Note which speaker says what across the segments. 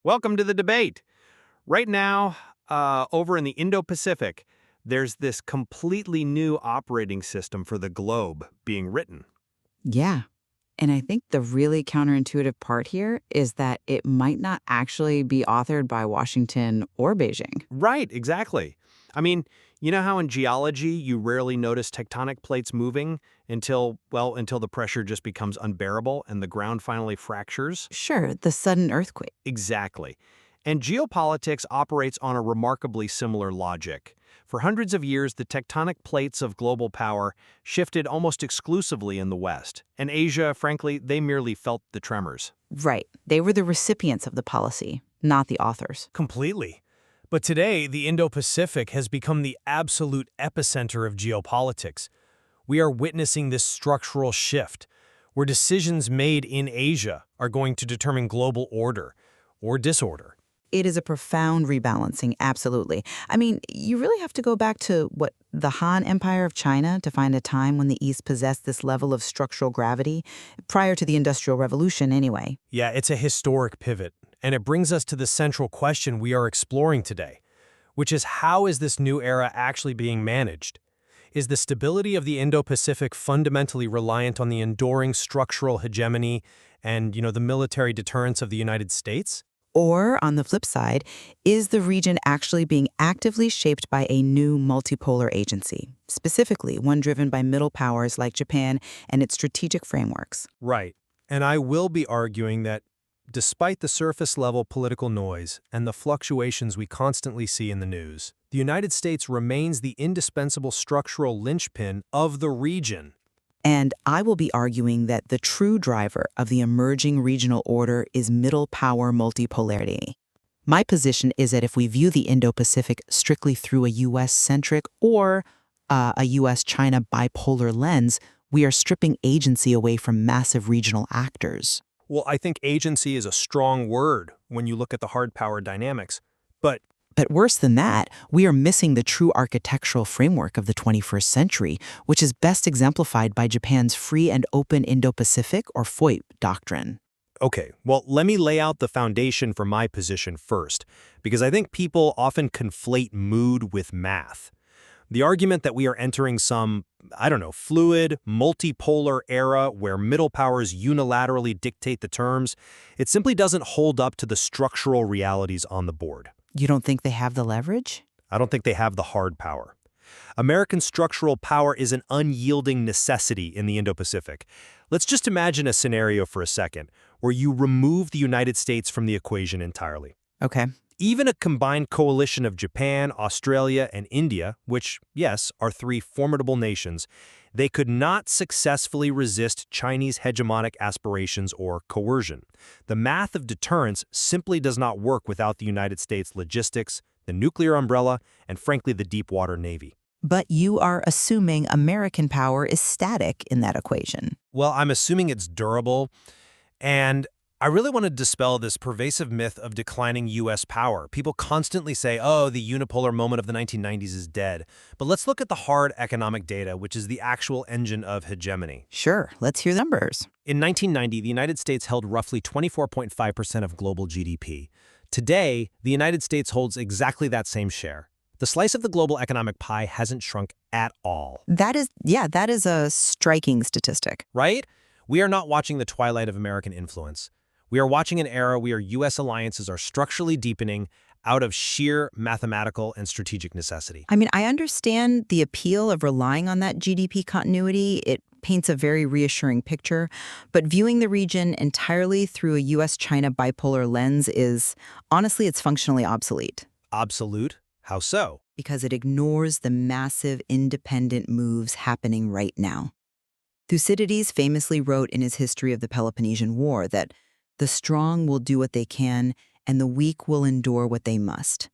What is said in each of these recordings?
Speaker 1: Welcome to the debate. Right now, over in the Indo-Pacific, there's this completely new operating system for the globe being written.
Speaker 2: Yeah. And I think the really counterintuitive part here is that it might not actually be authored by Washington or Beijing.
Speaker 1: Right, exactly. I mean, you know how in geology you rarely notice tectonic plates moving until the pressure just becomes unbearable and the ground finally fractures?
Speaker 2: Sure, the sudden earthquake.
Speaker 1: Exactly. And geopolitics operates on a remarkably similar logic. For hundreds of years, the tectonic plates of global power shifted almost exclusively in the West. And Asia, frankly, they merely felt the tremors.
Speaker 2: Right. They were the recipients of the policy, not the authors.
Speaker 3: Completely. But today, the Indo-Pacific has become the absolute epicenter of geopolitics. We are witnessing this structural shift, where decisions made in Asia are going to determine global order or disorder.
Speaker 2: It is a profound rebalancing, absolutely. I mean, you really have to go back to, the Han Empire of China to find a time when the East possessed this level of structural gravity, prior to the Industrial Revolution anyway.
Speaker 3: Yeah, it's a historic pivot, and it brings us to the central question we are exploring today, which is how is this new era actually being managed? Is the stability of the Indo-Pacific fundamentally reliant on the enduring structural hegemony and, the military deterrence of the United States?
Speaker 2: Or, on the flip side, is the region actually being actively shaped by a new multipolar agency, specifically one driven by middle powers like Japan and its strategic frameworks?
Speaker 3: Right. And I will be arguing that despite the surface-level political noise and the fluctuations we constantly see in the news, the United States remains the indispensable structural linchpin of the region.
Speaker 2: And I will be arguing that the true driver of the emerging regional order is middle power multipolarity. My position is that if we view the Indo-Pacific strictly through a U.S.-centric or a U.S.-China bipolar lens, we are stripping agency away from massive regional actors.
Speaker 3: Well, I think agency is a strong word when you look at the hard power dynamics, but
Speaker 2: But worse than that, we are missing the true architectural framework of the 21st century, which is best exemplified by Japan's Free and Open Indo-Pacific, or FOIP, doctrine.
Speaker 3: okay, well, let me lay out the foundation for my position first, because I think people often conflate mood with math. The argument that we are entering some, fluid, multipolar era where middle powers unilaterally dictate the terms, it simply doesn't hold up to the structural realities on the board.
Speaker 2: You don't think they have the leverage?
Speaker 3: I don't think they have the hard power. American structural power is an unyielding necessity in the Indo-Pacific. Let's just imagine a scenario for a second where you remove the United States from the equation entirely.
Speaker 2: Okay.
Speaker 3: Even a combined coalition of Japan, Australia, and India, which, yes, are three formidable nations, they could not successfully resist Chinese hegemonic aspirations or coercion. The math of deterrence simply does not work without the United States logistics, the nuclear umbrella, and frankly the deep-water Navy.
Speaker 2: But you are assuming American power is static in that equation.
Speaker 3: Well, I'm assuming it's durable, and I really want to dispel this pervasive myth of declining U.S. power. People constantly say, oh, the unipolar moment of the 1990s is dead. But let's look at the hard economic data, which is the actual engine of hegemony.
Speaker 2: Sure, let's hear the numbers.
Speaker 3: In 1990, the United States held roughly 24.5% of global GDP. Today, the United States holds exactly that same share. The slice of the global economic pie hasn't shrunk at all.
Speaker 2: That is a striking statistic.
Speaker 3: Right? We are not watching the twilight of American influence. We are watching an era where U.S. alliances are structurally deepening out of sheer mathematical and strategic necessity.
Speaker 2: I mean, I understand the appeal of relying on that GDP continuity. It paints a very reassuring picture. But viewing the region entirely through a U.S.-China bipolar lens is, honestly, it's functionally obsolete.
Speaker 3: Obsolete? How so?
Speaker 2: Because it ignores the massive independent moves happening right now. Thucydides famously wrote in his History of the Peloponnesian War that the strong will do what they can, and the weak will endure what they must.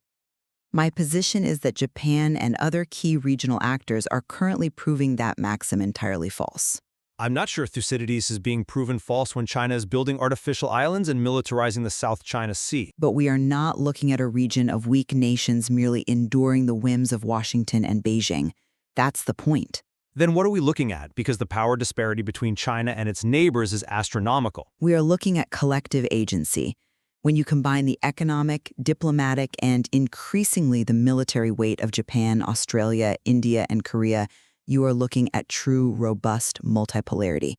Speaker 2: My position is that Japan and other key regional actors are currently proving that maxim entirely false.
Speaker 3: I'm not sure Thucydides is being proven false when China is building artificial islands and militarizing the South China Sea.
Speaker 2: But we are not looking at a region of weak nations merely enduring the whims of Washington and Beijing. That's the point.
Speaker 3: Then what are we looking at? Because the power disparity between China and its neighbors is astronomical.
Speaker 2: We are looking at collective agency. When you combine the economic, diplomatic, and increasingly the military weight of Japan, Australia, India, and Korea, you are looking at true, robust multipolarity.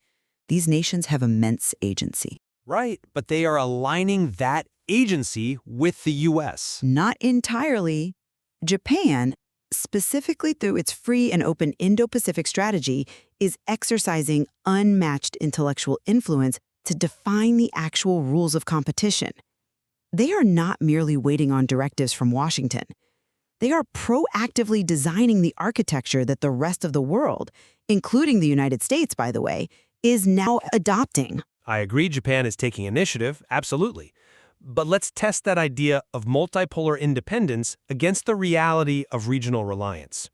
Speaker 2: These nations have immense agency.
Speaker 3: Right, but they are aligning that agency with the U.S.
Speaker 2: Not entirely. Japan, specifically through its free and open Indo-Pacific strategy, is exercising unmatched intellectual influence to define the actual rules of competition. They are not merely waiting on directives from Washington. They are proactively designing the architecture that the rest of the world, including the United States, by the way, is now adopting.
Speaker 3: I agree Japan is taking initiative, absolutely. But let's test that idea of multipolar independence against the reality of regional reliance.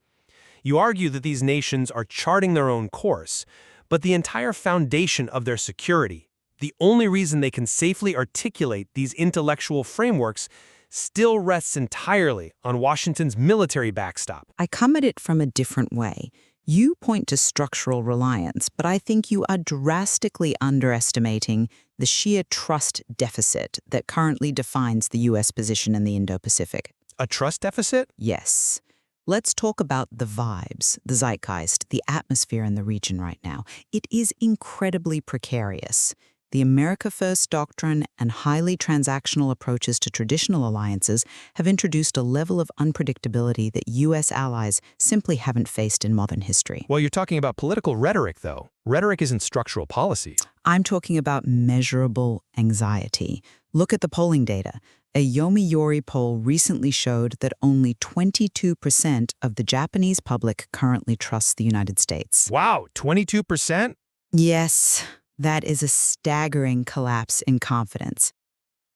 Speaker 3: You argue that these nations are charting their own course, but the entire foundation of their security, the only reason they can safely articulate these intellectual frameworks, still rests entirely on Washington's military backstop.
Speaker 2: I come at it from a different way. You point to structural reliance, but I think you are drastically underestimating the sheer trust deficit that currently defines the U.S. position in the Indo-Pacific.
Speaker 3: A trust deficit?
Speaker 2: Yes. Let's talk about the vibes, the zeitgeist, the atmosphere in the region right now. It is incredibly precarious. The America First doctrine and highly transactional approaches to traditional alliances have introduced a level of unpredictability that U.S. allies simply haven't faced in modern history.
Speaker 3: Well, you're talking about political rhetoric, though. Rhetoric isn't structural policy.
Speaker 2: I'm talking about measurable anxiety. Look at the polling data. A Yomiuri poll recently showed that only 22% of the Japanese public currently trusts the United States.
Speaker 3: Wow, 22%?
Speaker 2: Yes. That is a staggering collapse in confidence.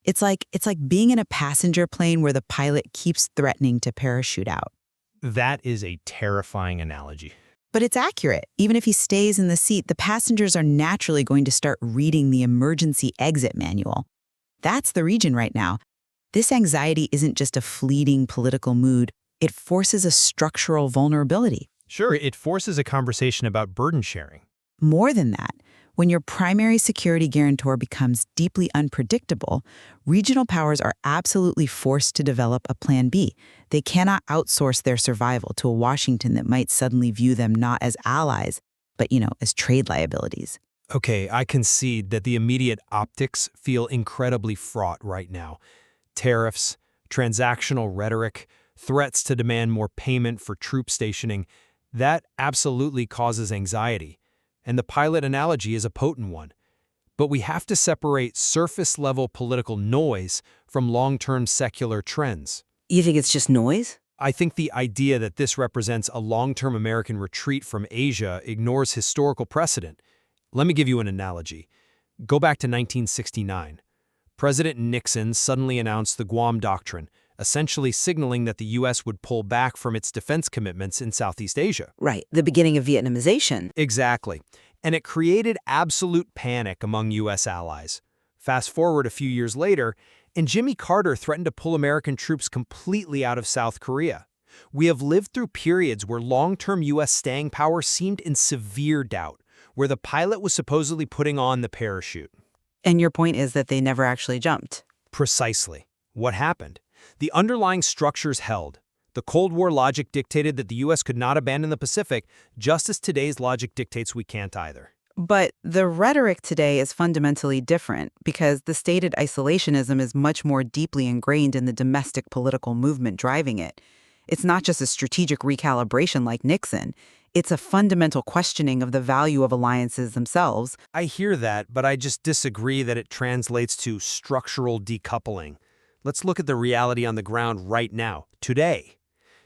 Speaker 2: It's like being in a passenger plane where the pilot keeps threatening to parachute out.
Speaker 3: That is a terrifying analogy.
Speaker 2: But it's accurate. Even if he stays in the seat, the passengers are naturally going to start reading the emergency exit manual. That's the region right now. This anxiety isn't just a fleeting political mood. It forces a structural vulnerability.
Speaker 3: Sure, it forces a conversation about burden sharing.
Speaker 2: More than that, when your primary security guarantor becomes deeply unpredictable, regional powers are absolutely forced to develop a plan B. They cannot outsource their survival to a Washington that might suddenly view them not as allies, but, as trade liabilities.
Speaker 3: Okay, I concede that the immediate optics feel incredibly fraught right now. Tariffs, transactional rhetoric, threats to demand more payment for troop stationing, that absolutely causes anxiety. And the pilot analogy is a potent one. But we have to separate surface-level political noise from long-term secular trends.
Speaker 4: You think it's just noise?
Speaker 3: I think the idea that this represents a long-term American retreat from Asia ignores historical precedent. Let me give you an analogy. Go back to 1969. President Nixon suddenly announced the Guam Doctrine, essentially signaling that the U.S. would pull back from its defense commitments in Southeast Asia.
Speaker 4: Right, the beginning of Vietnamization.
Speaker 3: Exactly. And it created absolute panic among U.S. allies. Fast forward a few years later, and Jimmy Carter threatened to pull American troops completely out of South Korea. We have lived through periods where long-term U.S. staying power seemed in severe doubt, where the pilot was supposedly putting on the parachute.
Speaker 4: And your point is that they never actually jumped.
Speaker 3: Precisely. What happened? The underlying structures held. The Cold War logic dictated that the U.S. could not abandon the Pacific, just as today's logic dictates we can't either.
Speaker 4: But the rhetoric today is fundamentally different because the stated isolationism is much more deeply ingrained in the domestic political movement driving it. It's not just a strategic recalibration like Nixon. It's a fundamental questioning of the value of alliances themselves.
Speaker 3: I hear that, but I just disagree that it translates to structural decoupling. Let's look at the reality on the ground right now, today.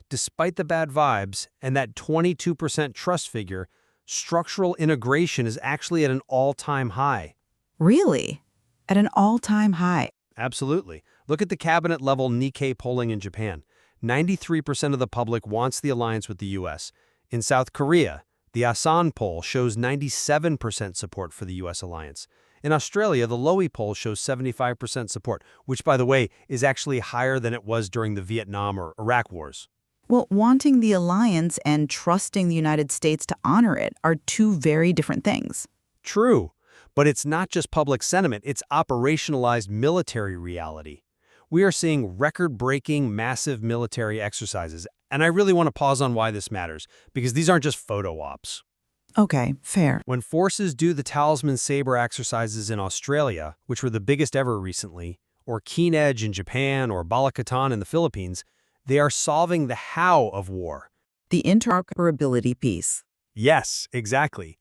Speaker 3: Despite the bad vibes and that 22% trust figure, structural integration is actually at an all-time high.
Speaker 4: Really? At an all-time high?
Speaker 3: Absolutely. Look at the cabinet-level Nikkei polling in Japan. 93% of the public wants the alliance with the U.S. In South Korea, the Asan poll shows 97% support for the U.S. alliance. In Australia, the Lowy poll shows 75% support, which, by the way, is actually higher than it was during the Vietnam or Iraq wars.
Speaker 4: Well, wanting the alliance and trusting the United States to honor it are two very different things.
Speaker 3: True, But it's not just public sentiment, it's operationalized military reality. We are seeing record-breaking, massive military exercises, and I really want to pause on why this matters, because these aren't just photo ops.
Speaker 4: Okay, fair.
Speaker 3: When forces do the Talisman Sabre exercises in Australia, which were the biggest ever recently, or Keen Edge in Japan or Balakatan in the Philippines, they are solving the how of war.
Speaker 4: The interoperability piece.
Speaker 3: Yes, exactly.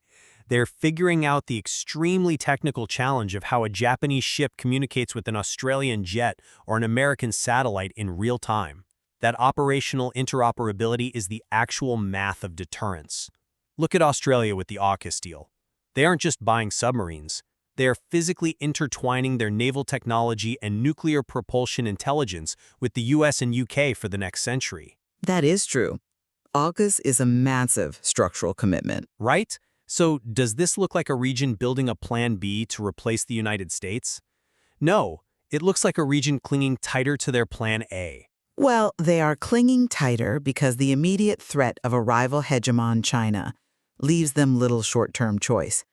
Speaker 3: They're figuring out the extremely technical challenge of how a Japanese ship communicates with an Australian jet or an American satellite in real time. That operational interoperability is the actual math of deterrence. Look at Australia with the AUKUS deal. They aren't just buying submarines. They are physically intertwining their naval technology and nuclear propulsion intelligence with the US and UK for the next century.
Speaker 2: That is true. AUKUS is a massive structural commitment.
Speaker 3: Right? So does this look like a region building a plan B to replace the United States? No, it looks like a region clinging tighter to their plan A.
Speaker 2: Well, they are clinging tighter because the immediate threat of a rival hegemon, China, leaves them little short-term choice.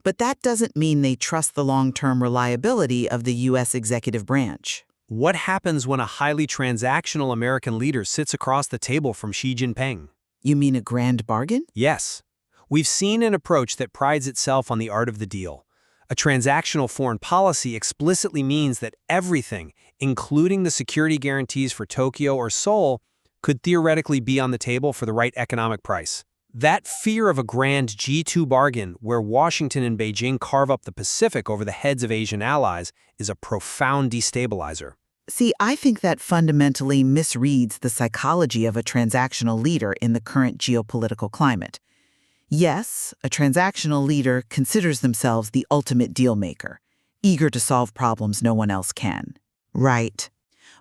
Speaker 2: But that doesn't mean they trust the long-term reliability of the U.S. executive branch.
Speaker 3: What happens when a highly transactional American leader sits across the table from Xi Jinping?
Speaker 2: You mean a grand bargain?
Speaker 3: Yes. We've seen an approach that prides itself on the art of the deal. A transactional foreign policy explicitly means that everything, including the security guarantees for Tokyo or Seoul, could theoretically be on the table for the right economic price. That fear of a grand G2 bargain where Washington and Beijing carve up the Pacific over the heads of Asian allies is a profound destabilizer.
Speaker 2: See, I think that fundamentally misreads the psychology of a transactional leader in the current geopolitical climate. Yes, a transactional leader considers themselves the ultimate deal maker, eager to solve problems no one else can. Right.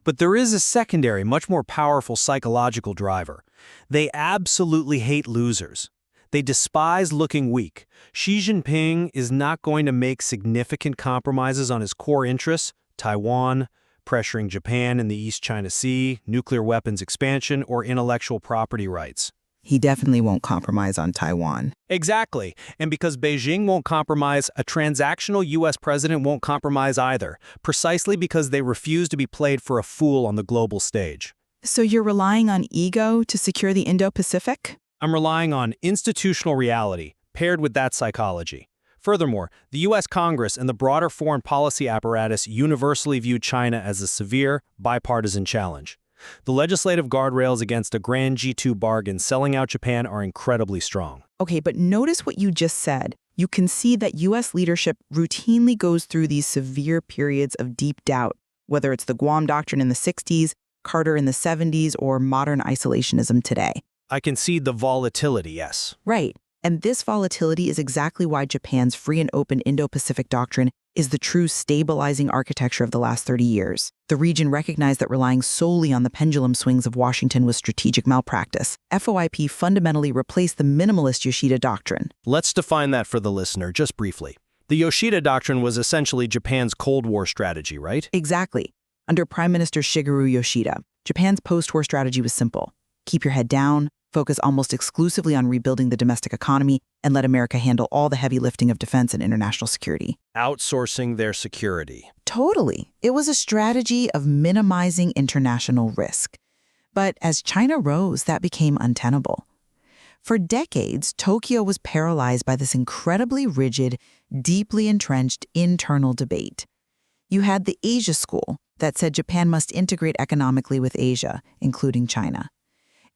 Speaker 3: But there is a secondary, much more powerful psychological driver. They absolutely hate losers. They despise looking weak. Xi Jinping is not going to make significant compromises on his core interests, Taiwan, pressuring Japan in the East China Sea, nuclear weapons expansion, or intellectual property rights.
Speaker 2: He definitely won't compromise on Taiwan.
Speaker 3: Exactly. And because Beijing won't compromise, a transactional U.S. president won't compromise either, precisely because they refuse to be played for a fool on the global stage.
Speaker 4: So you're relying on ego to secure the Indo-Pacific?
Speaker 3: I'm relying on institutional reality, paired with that psychology. Furthermore, the U.S. Congress and the broader foreign policy apparatus universally view China as a severe, bipartisan challenge. The legislative guardrails against a grand G2 bargain selling out Japan are incredibly strong.
Speaker 4: Okay, but notice what you just said. You can see that U.S. leadership routinely goes through these severe periods of deep doubt, whether it's the Guam Doctrine in the 60s, Carter in the 70s, or modern isolationism today.
Speaker 3: I can see the volatility, yes.
Speaker 4: Right. And this volatility is exactly why Japan's free and open Indo-Pacific doctrine is the true stabilizing architecture of the last 30 years. The region recognized that relying solely on the pendulum swings of Washington was strategic malpractice. FOIP fundamentally replaced the minimalist Yoshida doctrine.
Speaker 3: Let's define that for the listener, just briefly. The Yoshida doctrine was essentially Japan's Cold War strategy, right?
Speaker 4: Exactly. Under Prime Minister Shigeru Yoshida, Japan's post-war strategy was simple. Keep your head down, focus almost exclusively on rebuilding the domestic economy, and let America handle all the heavy lifting of defense and international security.
Speaker 3: Outsourcing their security.
Speaker 4: Totally. It was a strategy of minimizing international risk. But as China rose, that became untenable. For decades, Tokyo was paralyzed by this incredibly rigid, deeply entrenched internal debate. You had the Asia School that said Japan must integrate economically with Asia, including China.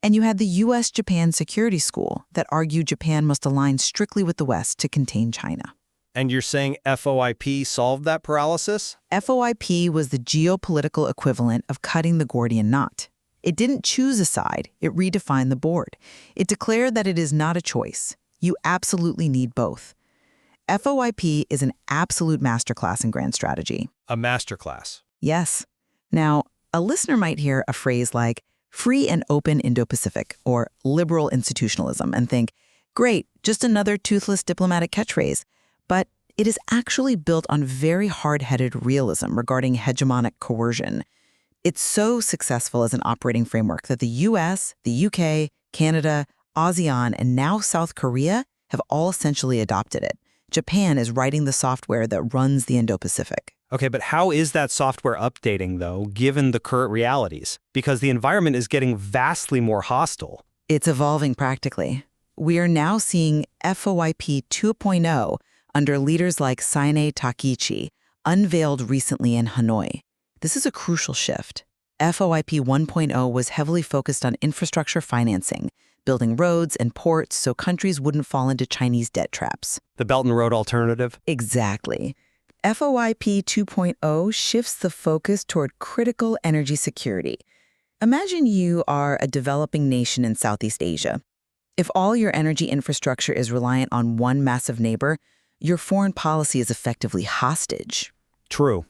Speaker 4: And you had the U.S.-Japan Security School that argued Japan must align strictly with the West to contain China.
Speaker 3: And you're saying FOIP solved that paralysis?
Speaker 4: FOIP was the geopolitical equivalent of cutting the Gordian knot. It didn't choose a side, it redefined the board. It declared that it is not a choice. You absolutely need both. FOIP is an absolute masterclass in grand strategy.
Speaker 3: A masterclass.
Speaker 4: Yes. Now, a listener might hear a phrase like free and open Indo-Pacific or liberal institutionalism and think, great, just another toothless diplomatic catchphrase. But it is actually built on very hard-headed realism regarding hegemonic coercion. It's so successful as an operating framework that the US, the UK, Canada, ASEAN, and now South Korea have all essentially adopted it.
Speaker 2: Japan is writing the software that runs the Indo-Pacific.
Speaker 3: Okay, but how is that software updating, though, given the current realities? Because the environment is getting vastly more hostile.
Speaker 2: It's evolving practically. We are now seeing FOIP 2.0 under leaders like Saine Takichi, unveiled recently in Hanoi. This is a crucial shift. FOIP 1.0 was heavily focused on infrastructure financing, building roads and ports so countries wouldn't fall into Chinese debt traps.
Speaker 3: The Belt and Road Alternative?
Speaker 2: Exactly. FOIP 2.0 shifts the focus toward critical energy security. Imagine you are a developing nation in Southeast Asia. If all your energy infrastructure is reliant on one massive neighbor, your foreign policy is effectively hostage.
Speaker 3: True.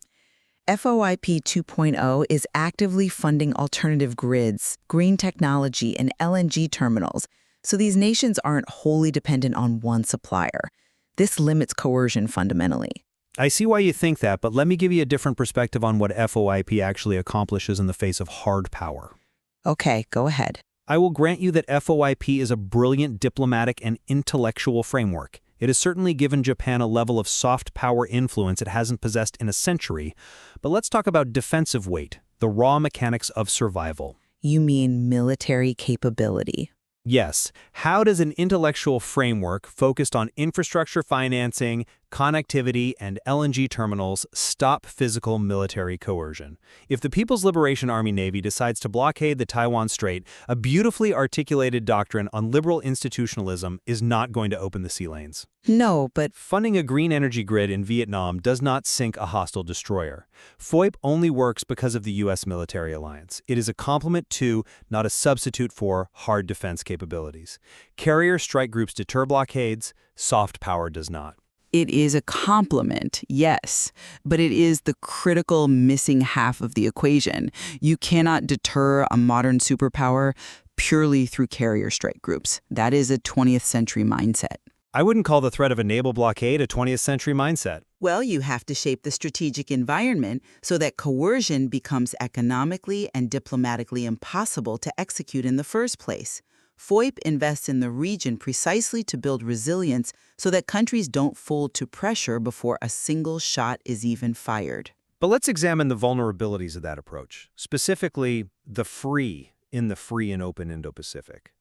Speaker 2: FOIP 2.0 is actively funding alternative grids, green technology, and LNG terminals, so these nations aren't wholly dependent on one supplier. This limits coercion fundamentally.
Speaker 3: I see why you think that, but let me give you a different perspective on what FOIP actually accomplishes in the face of hard power.
Speaker 2: Okay, go ahead.
Speaker 3: I will grant you that FOIP is a brilliant diplomatic and intellectual framework. It has certainly given Japan a level of soft power influence it hasn't possessed in a century. But let's talk about defensive weight, the raw mechanics of survival.
Speaker 2: You mean military capability?
Speaker 3: Yes. How does an intellectual framework focused on infrastructure financing, connectivity, and LNG terminals stop physical military coercion? If the People's Liberation Army Navy decides to blockade the Taiwan Strait, a beautifully articulated doctrine on liberal institutionalism is not going to open the sea lanes.
Speaker 2: No, but
Speaker 3: Funding a green energy grid in Vietnam does not sink a hostile destroyer. FOIP only works because of the U.S. military alliance. It is a complement to, not a substitute for, hard defense capabilities. Carrier strike groups deter blockades, soft power does not.
Speaker 4: It is a complement, yes, but it is the critical missing half of the equation. You cannot deter a modern superpower purely through carrier strike groups. That is a 20th century mindset.
Speaker 3: I wouldn't call the threat of a naval blockade a 20th century mindset.
Speaker 4: Well, you have to shape the strategic environment so that coercion becomes economically and diplomatically impossible to execute in the first place. FOIP invests in the region precisely to build resilience so that countries don't fold to pressure before a single shot is even fired.
Speaker 3: But let's examine the vulnerabilities of that approach, specifically the free in the free and open Indo-Pacific.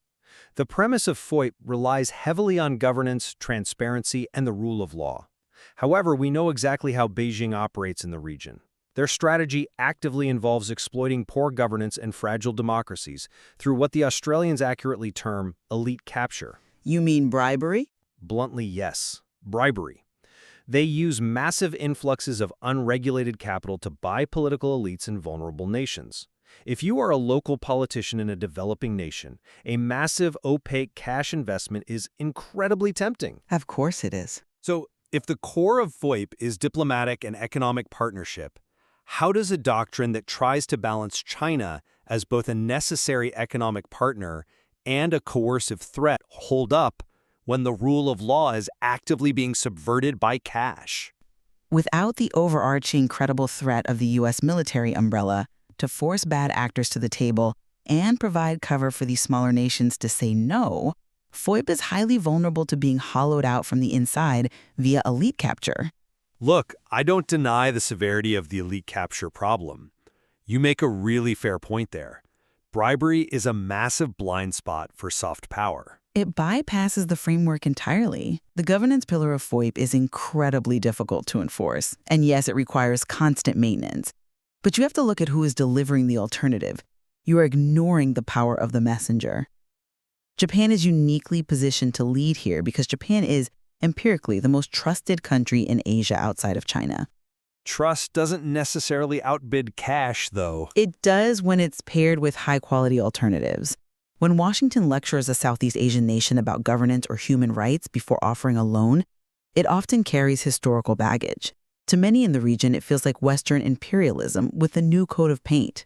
Speaker 3: The premise of FOIP relies heavily on governance, transparency, and the rule of law. However, we know exactly how Beijing operates in the region. Their strategy actively involves exploiting poor governance and fragile democracies through what the Australians accurately term elite capture.
Speaker 4: You mean bribery?
Speaker 3: Bluntly, yes. Bribery. They use massive influxes of unregulated capital to buy political elites in vulnerable nations. If you are a local politician in a developing nation, a massive, opaque cash investment is incredibly tempting.
Speaker 4: Of course it is.
Speaker 3: So, if the core of FOIP is diplomatic and economic partnership, how does a doctrine that tries to balance China as both a necessary economic partner and a coercive threat hold up when the rule of law is actively being subverted by cash?
Speaker 2: without the overarching credible threat of the U.S. military umbrella to force bad actors to the table and provide cover for these smaller nations to say no, FOIP is highly vulnerable to being hollowed out from the inside via elite capture.
Speaker 3: Look, I don't deny the severity of the elite capture problem. You make a really fair point there. Bribery is a massive blind spot for soft power.
Speaker 2: It bypasses the framework entirely. The governance pillar of FOIP is incredibly difficult to enforce, and yes, it requires constant maintenance. But you have to look at who is delivering the alternative. You are ignoring the power of the messenger. Japan is uniquely positioned to lead here because Japan is, empirically, the most trusted country in Asia outside of China.
Speaker 3: Trust doesn't necessarily outbid cash, though.
Speaker 2: It does when it's paired with high-quality alternatives. When Washington lectures a Southeast Asian nation about governance or human rights before offering a loan, it often carries historical baggage. To many in the region, it feels like Western imperialism with a new coat of paint.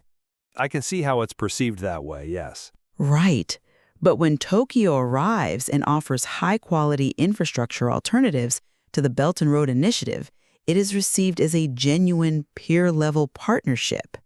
Speaker 3: I can see how it's perceived that way, yes.
Speaker 2: Right. But when Tokyo arrives and offers high-quality infrastructure alternatives to the Belt and Road Initiative, it is received as a genuine peer-level partnership.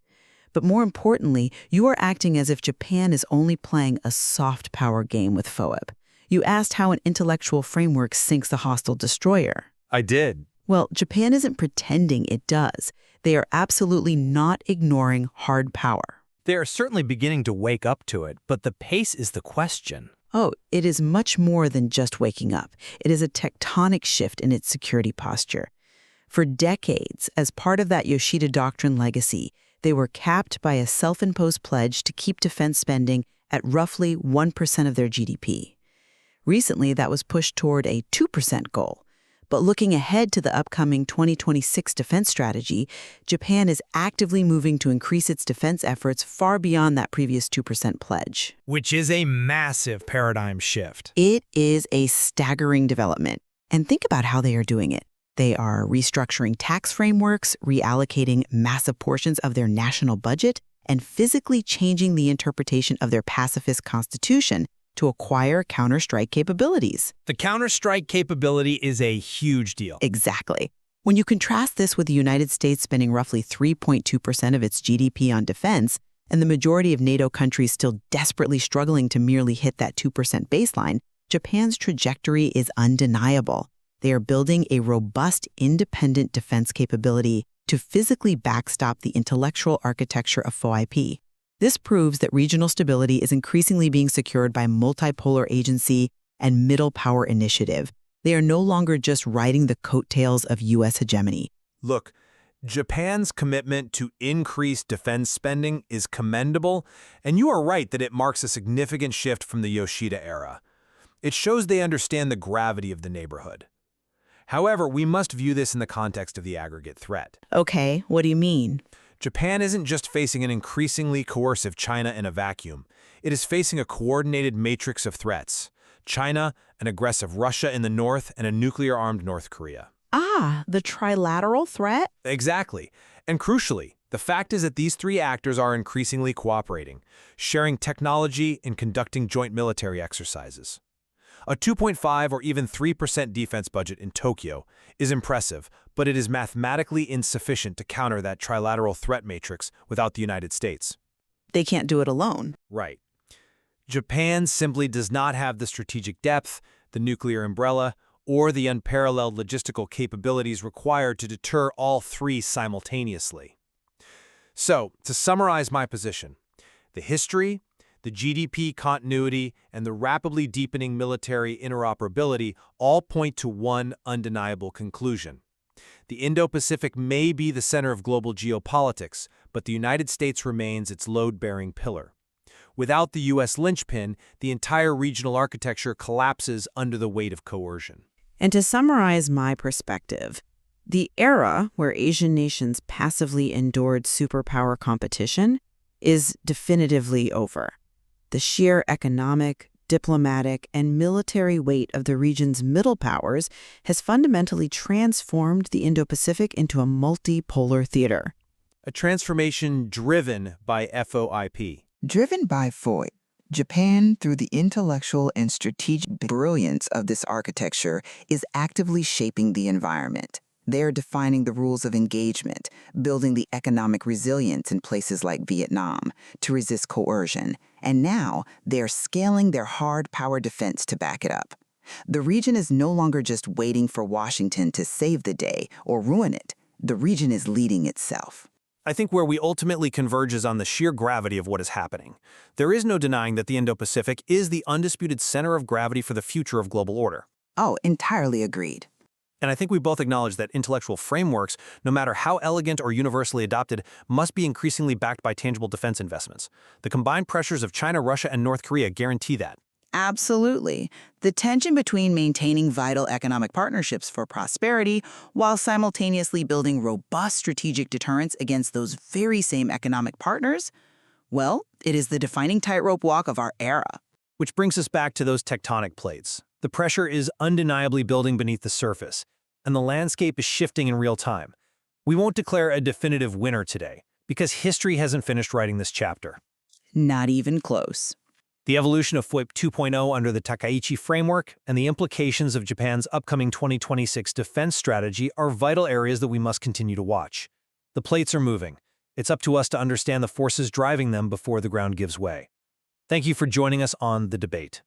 Speaker 2: But more importantly, you are acting as if Japan is only playing a soft power game with FOIP. You asked how an intellectual framework sinks a hostile destroyer.
Speaker 3: I did.
Speaker 4: Well, Japan isn't pretending it does. They are absolutely not ignoring hard power.
Speaker 3: They are certainly beginning to wake up to it, but the pace is the question.
Speaker 4: Oh, it is much more than just waking up. It is a tectonic shift in its security posture. For decades, as part of that Yoshida Doctrine legacy, they were capped by a self-imposed pledge to keep defense spending at roughly 1% of their GDP. Recently, that was pushed toward a 2% goal. But looking ahead to the upcoming 2026 defense strategy, Japan is actively moving to increase its defense efforts far beyond that previous 2% pledge.
Speaker 3: Which is a massive paradigm shift.
Speaker 4: It is a staggering development. And think about how they are doing it. They are restructuring tax frameworks, reallocating massive portions of their national budget, and physically changing the interpretation of their pacifist constitution to acquire counter-strike capabilities.
Speaker 3: The counter-strike capability is a huge deal.
Speaker 4: Exactly. When you contrast this with the United States spending roughly 3.2% of its GDP on defense, and the majority of NATO countries still desperately struggling to merely hit that 2% baseline, Japan's trajectory is undeniable. They are building a robust, independent defense capability to physically backstop the intellectual architecture of FOIP. This proves that regional stability is increasingly being secured by multipolar agency and middle power initiative. They are no longer just riding the coattails of U.S. hegemony.
Speaker 3: Look, Japan's commitment to increased defense spending is commendable, and you are right that it marks a significant shift from the Yoshida era. It shows they understand the gravity of the neighborhood. However, we must view this in the context of the aggregate threat.
Speaker 4: Okay, what do you mean?
Speaker 3: Japan isn't just facing an increasingly coercive China in a vacuum. It is facing a coordinated matrix of threats. China, an aggressive Russia in the north, and a nuclear-armed North Korea.
Speaker 4: Ah, the trilateral threat?
Speaker 3: Exactly. And crucially, the fact is that these three actors are increasingly cooperating, sharing technology and conducting joint military exercises. A 2.5 or even 3% defense budget in Tokyo is impressive, but it is mathematically insufficient to counter that trilateral threat matrix without the United States.
Speaker 4: They can't do it alone.
Speaker 3: Right. Japan simply does not have the strategic depth, the nuclear umbrella, or the unparalleled logistical capabilities required to deter all three simultaneously. So, to summarize my position, the history, the GDP continuity, and the rapidly deepening military interoperability all point to one undeniable conclusion. The Indo-Pacific may be the center of global geopolitics, but the United States remains its load-bearing pillar. Without the U.S. linchpin, the entire regional architecture collapses under the weight of coercion.
Speaker 4: And to summarize my perspective, the era where Asian nations passively endured superpower competition is definitively over. The sheer economic, diplomatic, and military weight of the region's middle powers has fundamentally transformed the Indo-Pacific into a multipolar theater.
Speaker 3: A transformation driven by FOIP.
Speaker 2: Driven by FOIP, Japan, through the intellectual and strategic brilliance of this architecture, is actively shaping the environment. They are defining the rules of engagement, building the economic resilience in places like Vietnam to resist coercion, and now they're scaling their hard power defense to back it up. The region is no longer just waiting for Washington to save the day or ruin it. The region is leading itself.
Speaker 3: I think where we ultimately converge is on the sheer gravity of what is happening. There is no denying that the Indo-Pacific is the undisputed center of gravity for the future of global order.
Speaker 2: Oh, entirely agreed.
Speaker 3: And I think we both acknowledge that intellectual frameworks, no matter how elegant or universally adopted, must be increasingly backed by tangible defense investments. The combined pressures of China, Russia, and North Korea guarantee that.
Speaker 2: Absolutely. The tension between maintaining vital economic partnerships for prosperity while simultaneously building robust strategic deterrence against those very same economic partners, well, it is the defining tightrope walk of our era.
Speaker 3: Which brings us back to those tectonic plates. The pressure is undeniably building beneath the surface, and the landscape is shifting in real time. We won't declare a definitive winner today, because history hasn't finished writing this chapter.
Speaker 2: Not even close.
Speaker 3: The evolution of FOIP 2.0 under the Takaichi framework and the implications of Japan's upcoming 2026 defense strategy are vital areas that we must continue to watch. The plates are moving. It's up to us to understand the forces driving them before the ground gives way. Thank you for joining us on The Debate.